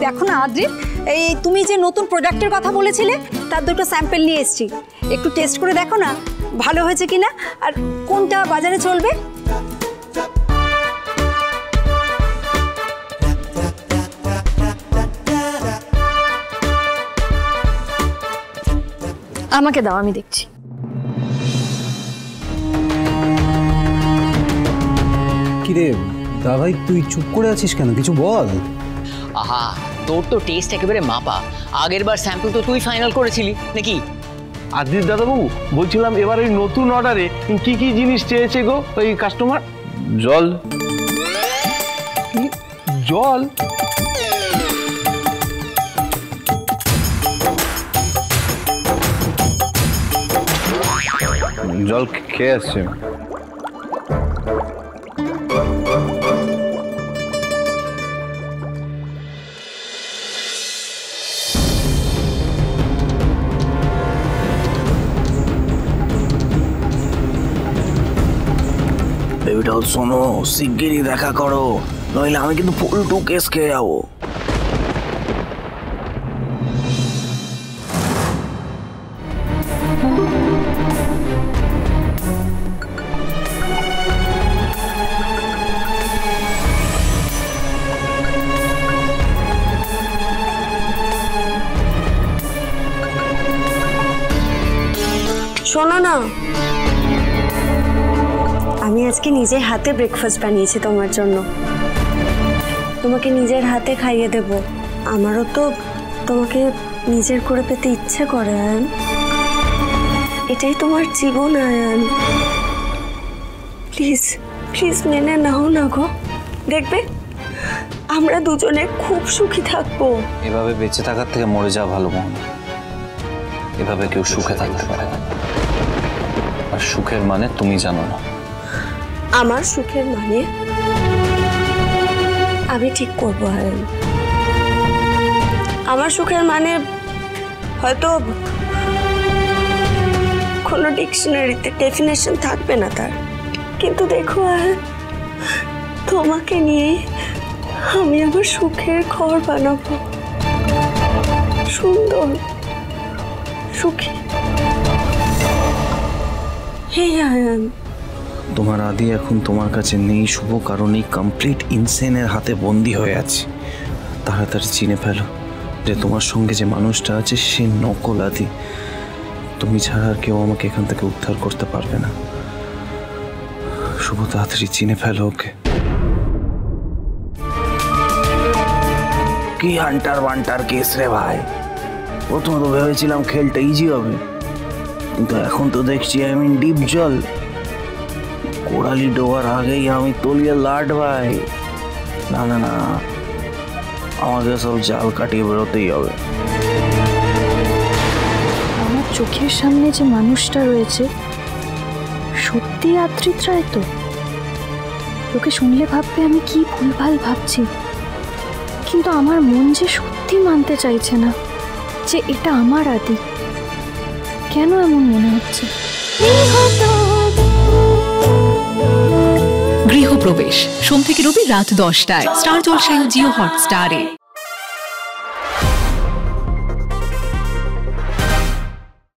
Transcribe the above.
দেখো না আদ্রি, এই তুমি যে নতুন প্রোডাক্টের কথা বলেছিলে তার দুটো স্যাম্পল নিয়ে এসেছি, একটু টেস্ট করে দেখো না ভালো হয়েছে কিনা আর কোনটা বাজারে চলবে। আমাকে দাও, আমি দেখছি। কিরে দাভাই, তুই চুপ করে আছিস কেন? কিছু বল। আহা, তোর তো টেস্ট একেবারে মাপা। আগের বার স্যাম্পল তো তুই ফাইনাল করেছিলি নাকি? আদিত দাদাবাবু, বলছিলাম এবার এই নতুন অর্ডারে কি কি জিনিস চেয়েছে গো ওই কাস্টমার? জল। জল? জল খেয়ে আসছে। বেবিটাও শোনো, শিগগিরই দেখা করো, নইলে আমি কিন্তু ফুল টু কেস খেয়ে যাবো। শোনো না, আমি আজকে নিজের হাতে ব্রেকফাস্ট বানিয়েছি তোমার জন্য, তোমাকে নিজের হাতে খাইয়ে দেব। আমারও তো তোমাকে নিজের করে পেতে ইচ্ছে করে আয়ান, এটাই তোমার জীবন আয়ান। প্লিজ প্লিজ মেনে নাও না গো, দেখবে আমরা দুজনে খুব সুখী থাকবো। এভাবে বেঁচে থাকার থেকে মরে যাওয়া ভালো মোহনা। এভাবে কেউ সুখে থাকতে পারে না, আর সুখের মানে তুমি জানো না। আমার সুখের মানে আমি ঠিক করবো আয়ান। আমার সুখের মানে হয়তো কোনো ডিকশনারিতে ডেফিনেশন থাকবে না তার, কিন্তু দেখো আয়ান, তোমাকে নিয়ে আমি আমার সুখের ঘর বানাবো, সুন্দর সুখী। হে আয়ান, তোমার আদি এখন তোমার কাছে নেই শুভ, কারণ এই কমপ্লিট ইনসেনের হাতে বন্দী হয়ে আছে। তাড়াতাড়ি চিনে ফেলো যে তোমার সঙ্গে যে মানুষটা আছে সে নকল আদি। তুমি ছাড়া আর কেউ আমাকে এখান থেকে উদ্ধার করতে পারবে না। শুভ, তাড়াতাড়ি চিনে ফেলো ওকে। কি হান্টার ওয়ান্টার কেস রে ভাই, প্রথমে তো ভেবেছিলাম খেলটা ইজি হবে, কিন্তু এখন তো দেখছি আমি ডিপ জল। কোড়ালি ডোবার আগেই আমি তলিয়ে লাট ভাই। না না না, আমাকে সব জাল কাটিয়ে বেরোতেই হবে। আমার চোখের সামনে যে মানুষটা রয়েছে সত্যি আদ্রিত রায় তো? লোকে শুনলে ভাববে আমি কি ভুলভাল ভাবছি, কিন্তু আমার মন যে সত্যি মানতে চাইছে না যে এটা আমার আদি। কেন এমন মনে হচ্ছে? গৃহপ্রবেশ সোম থেকে রবি রাত 10টায় স্টার জলসায় ও জিও হটস্টারে।